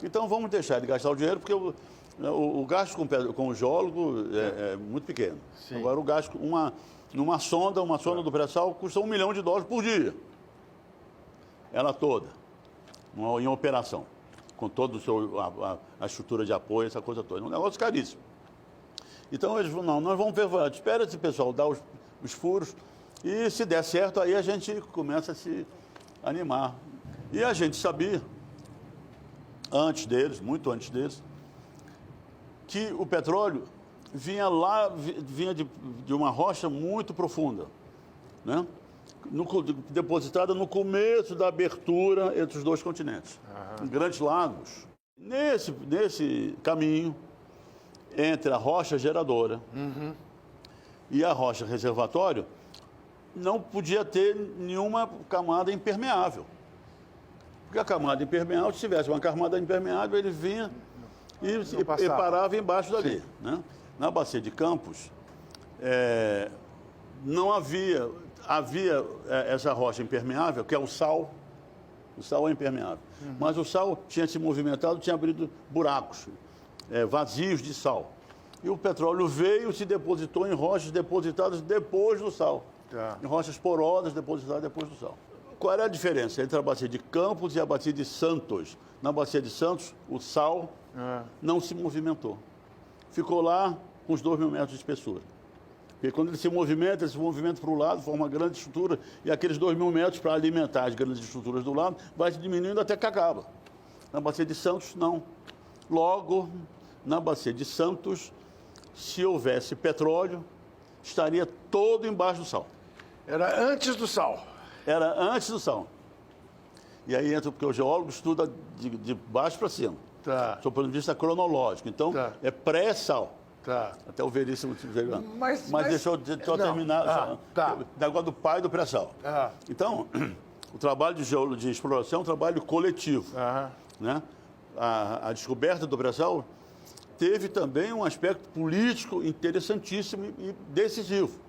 Então vamos deixar de gastar o dinheiro, porque o gasto com o geólogo é muito pequeno. Sim. Agora o gasto, uma sonda do pré-sal custa $1 milhão por dia. Ela toda, em operação, com toda a estrutura de apoio, essa coisa toda. É um negócio caríssimo. Então eles falaram, não, nós vamos ver, espera esse pessoal dar os furos, e se der certo, aí a gente começa a se animar. E a gente sabia, antes deles, muito antes deles, que o petróleo vinha de uma rocha muito profunda, né? Depositada no começo da abertura entre os dois continentes, em grandes lagos. Nesse caminho, entre a rocha geradora e a rocha reservatório, não podia ter nenhuma camada impermeável. Porque a camada impermeável, se tivesse uma camada impermeável, ele vinha e parava embaixo dali, né? Na bacia de Campos, não havia essa rocha impermeável, que é o sal. O sal é impermeável. Mas o sal tinha se movimentado, tinha abrido buracos, vazios de sal. E o petróleo veio e se depositou em rochas depositadas depois do sal. Em rochas porosas depositadas depois do sal. Qual era a diferença entre a bacia de Campos e a bacia de Santos? Na bacia de Santos, o sal não se movimentou. Ficou lá com os 2.000 metros de espessura. Porque quando ele se movimenta para o lado, forma uma grande estrutura, e aqueles 2.000 metros para alimentar as grandes estruturas do lado, vai se diminuindo até que acaba. Na bacia de Santos, não. Logo, na bacia de Santos, se houvesse petróleo, estaria todo embaixo do sal. Era antes do sal. Era antes do sal. E aí entra, porque o geólogo estuda de baixo para cima. Tá. Do ponto de vista cronológico. Então, é pré-sal. Tá. Até o Veríssimo te pegando. Mas deixa eu terminar. Tá. O negócio do pai do pré-sal. Então, o trabalho de exploração é um trabalho coletivo. Né? A descoberta do pré-sal teve também um aspecto político interessantíssimo e decisivo.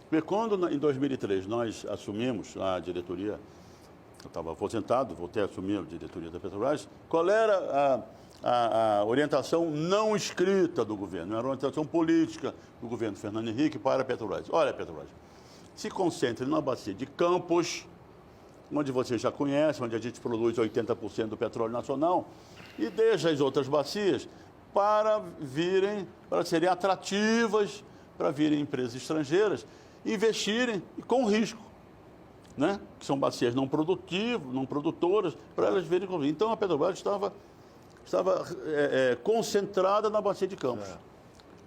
Porque quando, em 2003, nós assumimos a diretoria, eu estava aposentado, voltei a assumir a diretoria da Petrobras, qual era a orientação não escrita do governo? Era uma orientação política do governo Fernando Henrique para a Petrobras. Olha, Petrobras, se concentre na bacia de Campos, onde você já conhece, onde a gente produz 80% do petróleo nacional, e deixa as outras bacias para serem atrativas, para virem empresas estrangeiras, investirem com risco, né? Que são bacias não produtoras, para elas verem com risco. Então, a Petrobras estava concentrada na bacia de Campos.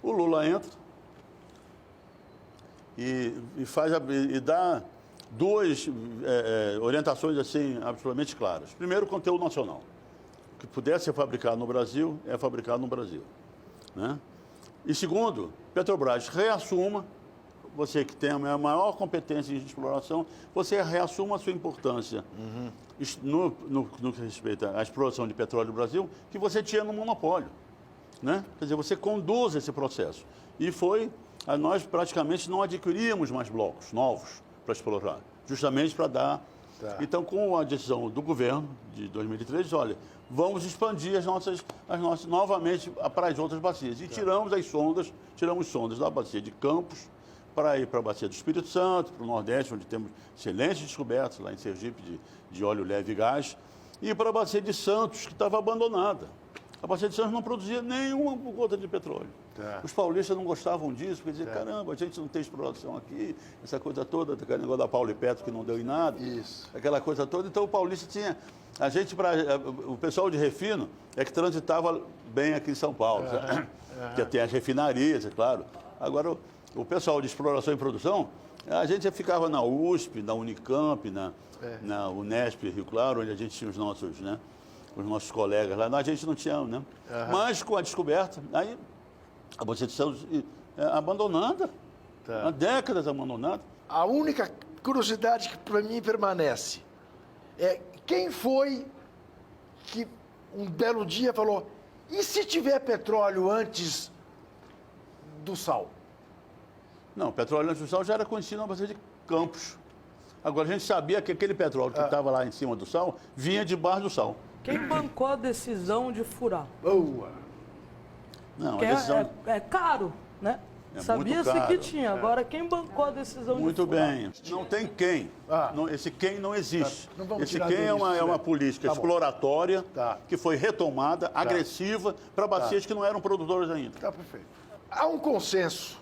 O Lula entra e dá duas orientações assim absolutamente claras. Primeiro, conteúdo nacional. O que puder ser fabricado no Brasil, é fabricado no Brasil, né? E segundo, Petrobras reassuma, você que tem a maior competência em exploração, você reassuma a sua importância no que respeita à exploração de petróleo no Brasil, que você tinha no monopólio, né? Quer dizer, você conduz esse processo. E nós praticamente não adquiríamos mais blocos novos para explorar, justamente para dar... Então, com a decisão do governo de 2003, olha, vamos expandir as nossas novamente para as outras bacias. E tiramos sondas da bacia de Campos para ir para a bacia do Espírito Santo, para o Nordeste, onde temos excelentes descobertas, lá em Sergipe, de óleo leve e gás, e para a bacia de Santos, que estava abandonada. A bacia de Santos não produzia nenhuma gota de petróleo. Os paulistas não gostavam disso, porque diziam, caramba, a gente não tem exploração aqui, essa coisa toda, aquele negócio da Paulo e Petro que não deu em nada, aquela coisa toda. Então o paulista tinha... o pessoal de refino é que transitava bem aqui em São Paulo, que tem as refinarias, é claro. Agora, o pessoal de exploração e produção, a gente ficava na USP, na Unicamp, na Unesp, Rio Claro, onde a gente tinha os nossos colegas lá. A gente não tinha, né? Mas com a descoberta, aí a bacia de Santos abandonada, há décadas abandonada. A única curiosidade que para mim permanece é quem foi que um belo dia falou, e se tiver petróleo antes do sal? Não, petróleo antes do sal já era conhecido na bacia de Campos. Agora, a gente sabia que aquele petróleo que estava lá em cima do sal vinha debaixo do sal. Quem bancou a decisão de furar? Boa. Não, Porque a decisão... é caro, né? É Sabia-se muito que caro. tinha. Agora, quem bancou a decisão Muito de furar? bem. Não tem quem. Esse quem não existe. Não vamos Esse tirar quem do é início, uma né? política Tá bom. exploratória Tá. que foi retomada, agressiva, para bacias que não eram produtoras ainda. Tá perfeito. Há um consenso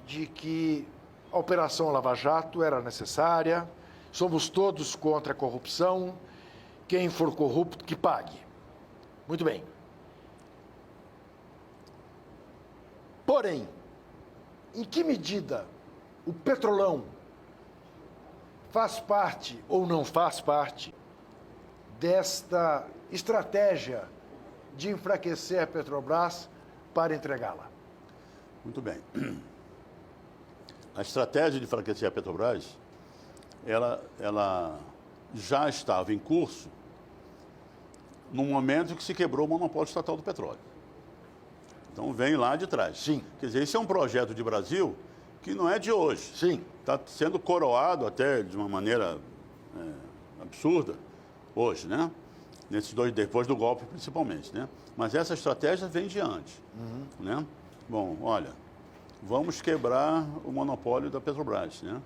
de que a Operação Lava Jato era necessária, somos todos contra a corrupção, quem for corrupto que pague. Muito bem. Porém, em que medida o Petrolão faz parte ou não faz parte desta estratégia de enfraquecer a Petrobras para entregá-la? Muito bem. A estratégia de enfraquecer a Petrobras, ela já estava em curso no momento que se quebrou o monopólio estatal do petróleo. Então, vem lá de trás. Sim. Quer dizer, esse é um projeto de Brasil que não é de hoje. Sim. Está sendo coroado até de uma maneira absurda hoje, né? Depois do golpe, principalmente, né? Mas essa estratégia vem de antes, né? Bom, olha, vamos quebrar o monopólio da Petrobras, né?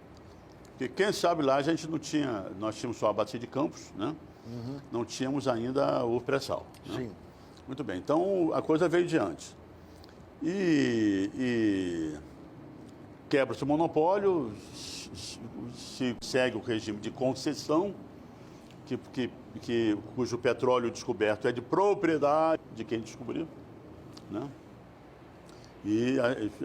Porque quem sabe lá a gente não tinha, nós tínhamos só a Bacia de Campos, né? Não tínhamos ainda o pré-sal. Né? Sim. Muito bem, então a coisa veio de antes. E quebra-se o monopólio, se segue o regime de concessão, cujo petróleo descoberto é de propriedade de quem descobriu, né? E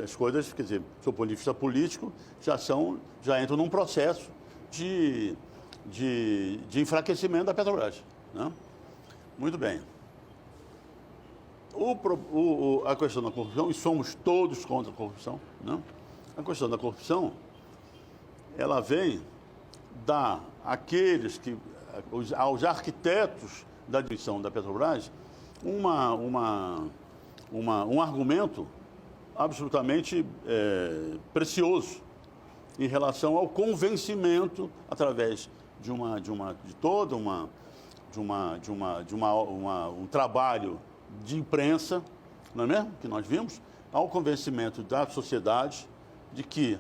as coisas, quer dizer, do ponto de vista político, já entram num processo de enfraquecimento da Petrobras, né? Muito bem. A questão da corrupção, e somos todos contra a corrupção, né? A questão da corrupção, ela vem aos arquitetos da direção da Petrobras um argumento absolutamente precioso em relação ao convencimento através de um trabalho de imprensa, não é mesmo? Que nós vimos, ao convencimento da sociedade de que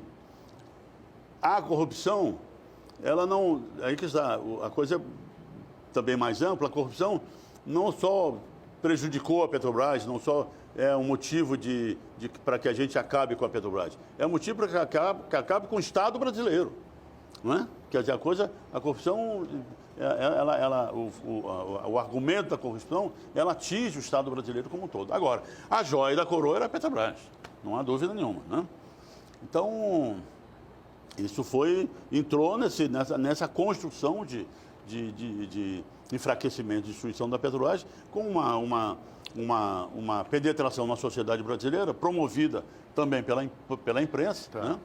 a corrupção, ela não... Aí que está, a coisa é também mais ampla, a corrupção não só prejudicou a Petrobras, não só é um motivo para que a gente acabe com a Petrobras, é um motivo para que acabe com o Estado brasileiro, não é? Quer dizer, a corrupção, o argumento da corrupção, ela atinge o Estado brasileiro como um todo. Agora, a joia da coroa era a Petrobras, não há dúvida nenhuma, né? Então, isso entrou nessa construção de enfraquecimento, de destruição da Petrobras, com uma penetração na sociedade brasileira, promovida também pela imprensa, né?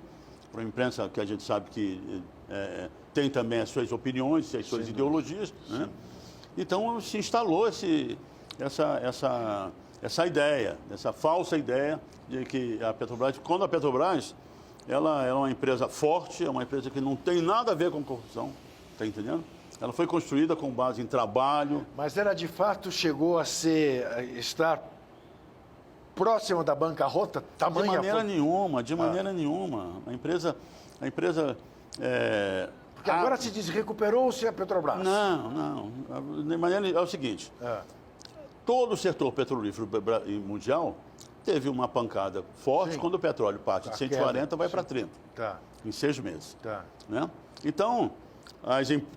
Para a imprensa que a gente sabe que tem também as suas opiniões, as suas ideologias, né? Então se instalou essa ideia, essa falsa ideia de que a Petrobras, quando a Petrobras, ela é uma empresa forte, é uma empresa que não tem nada a ver com corrupção, está entendendo? Ela foi construída com base em trabalho. Mas ela, de fato, chegou a estar próxima da bancarrota? De maneira nenhuma, de maneira nenhuma. A empresa porque agora se diz, recuperou-se a Petrobras. Não. De maneira, é o seguinte, todo o setor petrolífero mundial teve uma pancada forte. Sim. Quando o petróleo parte de 140, vai para 30, em 6 meses. Né? Então,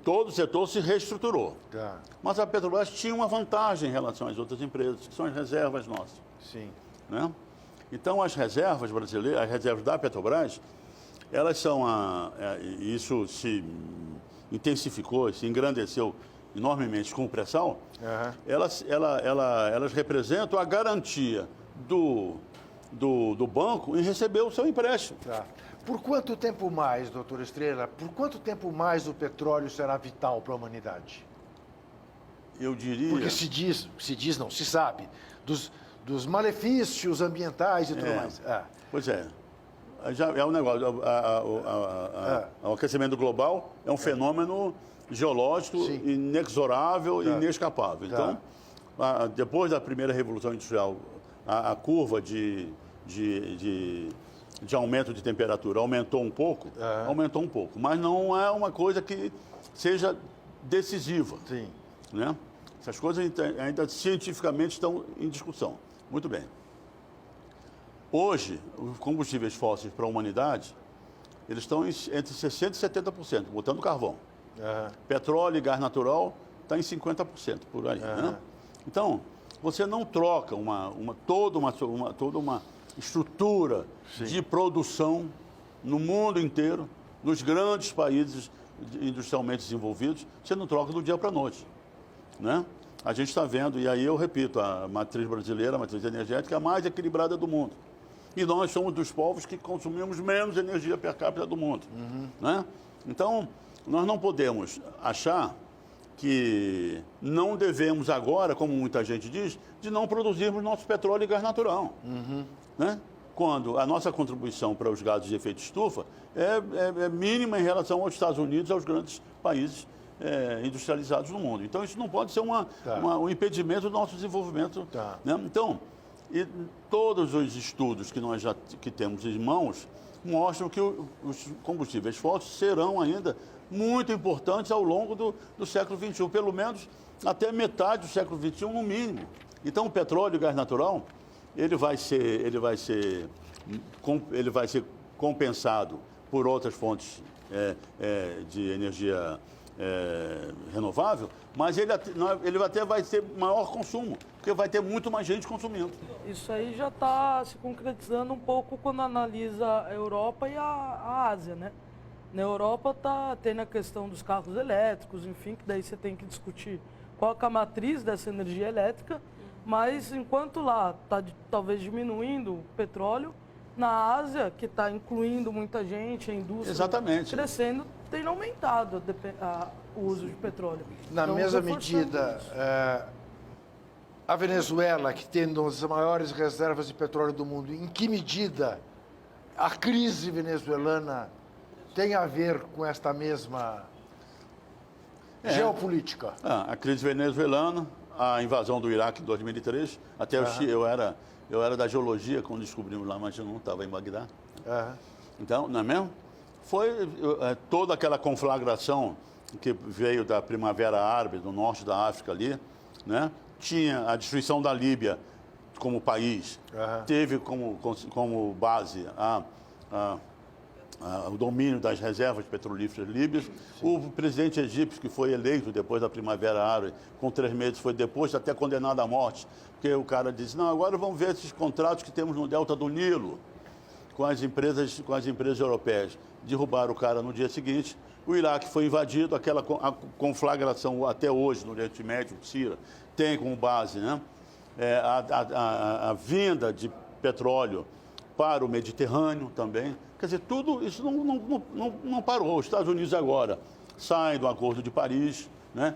todo o setor se reestruturou. Mas a Petrobras tinha uma vantagem em relação às outras empresas, que são as reservas nossas. Sim. Né? Então, as reservas brasileiras, as reservas da Petrobras, elas são isso se intensificou, se engrandeceu enormemente com o pré-sal. Elas representam a garantia do banco em receber o seu empréstimo. Por quanto tempo mais, doutor Estrela, por quanto tempo mais o petróleo será vital para a humanidade? Eu diria... Porque se sabe, dos malefícios ambientais e tudo mais. Pois é. já é um negócio. O aquecimento global é um fenômeno geológico inexorável e inescapável. Então, depois da primeira Revolução Industrial, a curva de aumento de temperatura aumentou um pouco, mas não é uma coisa que seja decisiva. Sim. Né? Essas coisas ainda cientificamente estão em discussão. Muito bem. Hoje, os combustíveis fósseis para a humanidade, eles estão entre 60% e 70%, botando carvão. Petróleo e gás natural está em 50% por aí. Né? Então, você não troca toda uma estrutura de produção no mundo inteiro, nos grandes países industrialmente desenvolvidos, você não troca do dia para a noite. Né? A gente está vendo, e aí eu repito, a matriz brasileira, a matriz energética, é a mais equilibrada do mundo. E nós somos dos povos que consumimos menos energia per capita do mundo. Né? Então, nós não podemos achar que não devemos agora, como muita gente diz, de não produzirmos nosso petróleo e gás natural. Né? Quando a nossa contribuição para os gases de efeito estufa é mínima em relação aos Estados Unidos e aos grandes países industrializados no mundo. Então, isso não pode ser um impedimento do nosso desenvolvimento. Né? Então, e todos os estudos que nós que temos em mãos mostram que os combustíveis fósseis serão ainda muito importantes ao longo do século XXI, pelo menos até metade do século XXI, no mínimo. Então, o petróleo e o gás natural, ele vai ser compensado por outras fontes de energia renovável, mas ele até vai ter maior consumo, porque vai ter muito mais gente consumindo. Isso aí já está se concretizando um pouco quando analisa a Europa e a Ásia, né? Na Europa está tendo a questão dos carros elétricos, enfim, que daí você tem que discutir qual é a matriz dessa energia elétrica, mas enquanto lá está talvez diminuindo o petróleo, na Ásia, que está incluindo muita gente, a indústria crescendo, tem aumentado o uso de petróleo. Na mesma medida, a Venezuela, que tem uma das maiores reservas de petróleo do mundo, em que medida a crise venezuelana tem a ver com esta mesma geopolítica? A crise venezuelana, a invasão do Iraque em 2003, até eu era da geologia quando descobrimos lá, mas eu não estava em Bagdá. Então, não é mesmo? Foi toda aquela conflagração que veio da Primavera Árabe, do norte da África ali, né? Tinha a destruição da Líbia como país, teve como base o domínio das reservas petrolíferas líbias. O presidente egípcio, que foi eleito depois da Primavera Árabe, com 3 meses, foi depois até condenado à morte, porque o cara disse, não, agora vamos ver esses contratos que temos no Delta do Nilo com as empresas europeias. Derrubaram o cara no dia seguinte. O Iraque foi invadido, aquela conflagração até hoje no Oriente Médio, Síria, tem como base, né, a vinda de petróleo para o Mediterrâneo também. Quer dizer, tudo isso não parou. Os Estados Unidos agora saem do Acordo de Paris, né,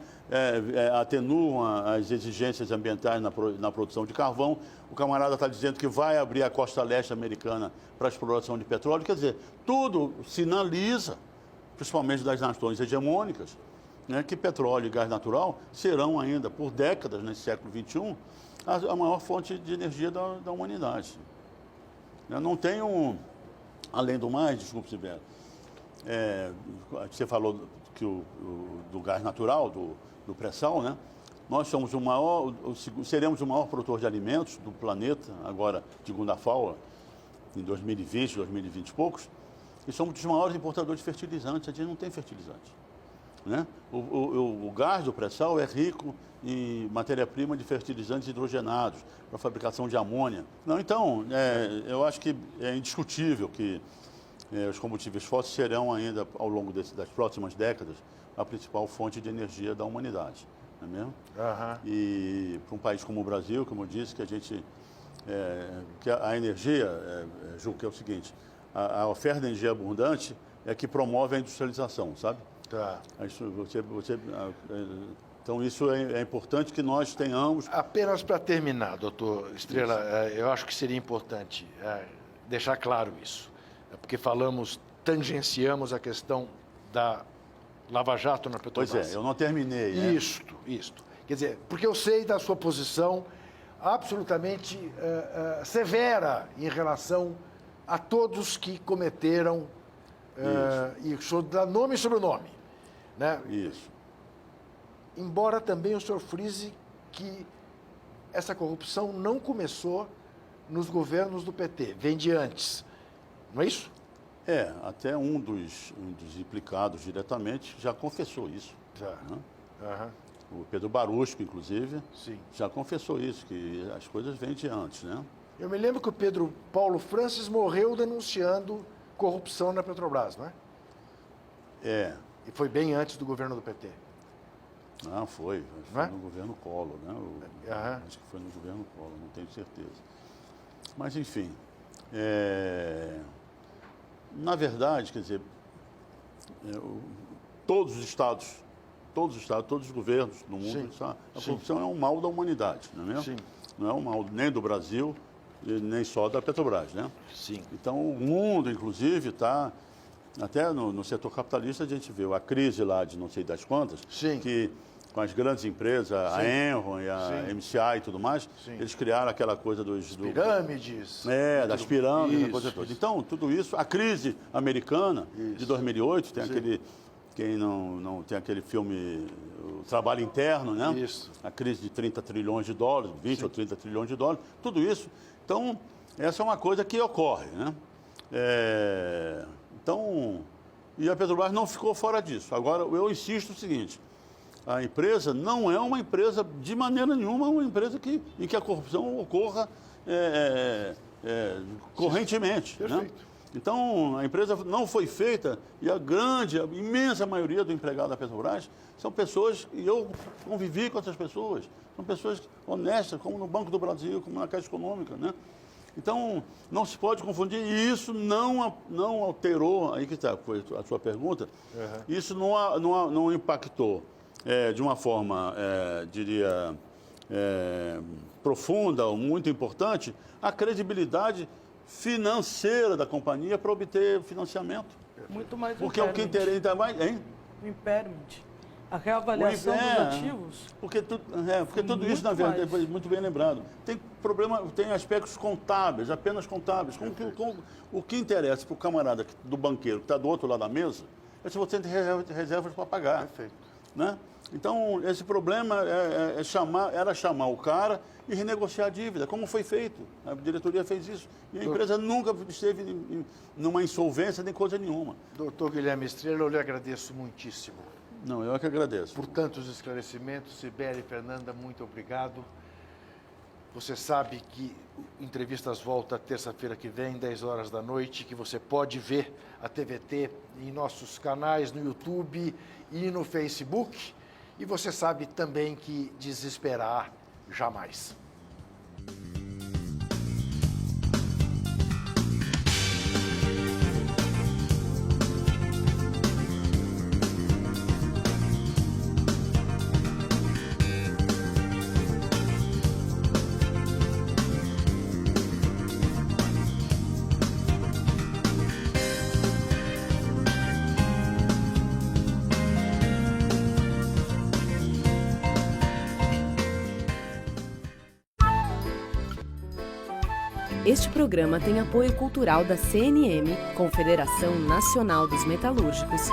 atenuam as exigências ambientais na produção de carvão. O camarada está dizendo que vai abrir a costa leste americana para a exploração de petróleo. Quer dizer, tudo sinaliza, principalmente das nações hegemônicas, né, que petróleo e gás natural serão ainda, por décadas, nesse século XXI, a maior fonte de energia da humanidade. Eu não tenho, além do mais, desculpe, Sibeli, você falou do gás natural, do pré-sal, né? Nós somos seremos o maior produtor de alimentos do planeta, agora, segundo a FAO, em 2020, 2020 e poucos, e somos os maiores importadores de fertilizantes. A gente não tem fertilizante, né? O gás do pré-sal é rico em matéria-prima de fertilizantes hidrogenados para a fabricação de amônia. Não, então, eu acho que é indiscutível que os combustíveis fósseis serão ainda, ao longo das próximas décadas, a principal fonte de energia da humanidade, não é mesmo? E para um país como o Brasil, como eu disse, que a gente, que a energia, julgo que é o seguinte, a oferta de energia abundante é que promove a industrialização, sabe? Então, isso é importante que nós tenhamos. Apenas para terminar, doutor Estrela, eu acho que seria importante deixar claro isso. porque tangenciamos a questão da Lava Jato na Petrobras. Pois é, eu não terminei, né? Isto. Quer dizer, porque eu sei da sua posição absolutamente severa em relação a todos que cometeram, e o senhor dá nome e sobrenome, né? Isso. Embora também o senhor frise que essa corrupção não começou nos governos do PT, vem de antes, não é isso? Até um dos implicados diretamente já confessou isso. Já. Né? Aham. O Pedro Barusco, inclusive, Sim. já confessou isso, que as coisas vêm de antes, né? Eu me lembro que o Pedro Paulo Francis morreu denunciando corrupção na Petrobras, não é? E foi bem antes do governo do PT. Não, foi no governo Collor, né? Acho que foi no governo Collor, não tenho certeza. Mas, enfim, na verdade, quer dizer, todos os estados, todos os governos do mundo, a corrupção é um mal da humanidade, não é mesmo? Sim. Não é um mal nem do Brasil, nem só da Petrobras, né? Sim. Então, o mundo, inclusive, está... Até no setor capitalista a gente viu a crise lá de não sei das quantas, que com as grandes empresas, a Enron e a MCI e tudo mais, eles criaram aquela coisa dos... Pirâmides. Das pirâmides, isso, a coisa toda. Então, tudo isso, a crise americana de 2008, tem aquele... Quem não tem aquele filme, O Trabalho Interno, né? Isso. A crise de 30 trilhões de dólares, 20 ou 30 trilhões de dólares, tudo isso. Então, essa é uma coisa que ocorre, né? Então, e a Petrobras não ficou fora disso. Agora, eu insisto o seguinte, a empresa não é uma empresa, de maneira nenhuma, uma empresa em que a corrupção ocorra correntemente. Perfeito. Né? Então, a empresa não foi feita e a imensa maioria do empregado da Petrobras são pessoas, e eu convivi com essas pessoas, são pessoas honestas, como no Banco do Brasil, como na Caixa Econômica, né? Então, não se pode confundir, e isso não alterou, aí que está a sua pergunta, isso não impactou de uma forma, diria, profunda ou muito importante, a credibilidade financeira da companhia para obter financiamento. Muito mais porque o que interessa mais, hein? O impairment, a reavaliação dos ativos. Porque tudo isso, na verdade, foi muito bem lembrado. Tem tem aspectos contábeis, apenas contábeis. O que interessa para o camarada do banqueiro que está do outro lado da mesa é se você tem reservas para pagar. Perfeito. Né? Então, esse problema era chamar o cara e renegociar a dívida, como foi feito. A diretoria fez isso. E a empresa nunca esteve numa insolvência nem coisa nenhuma. Doutor Guilherme Estrela, eu lhe agradeço muitíssimo. Não, eu é que agradeço. Por tantos esclarecimentos. Sibeli e Fernanda, muito obrigado. Você sabe que Entrevistas volta terça-feira que vem, 10 horas da noite, que você pode ver a TVT em nossos canais no YouTube e no Facebook. E você sabe também que desesperar jamais. Este programa tem apoio cultural da CNM, Confederação Nacional dos Metalúrgicos,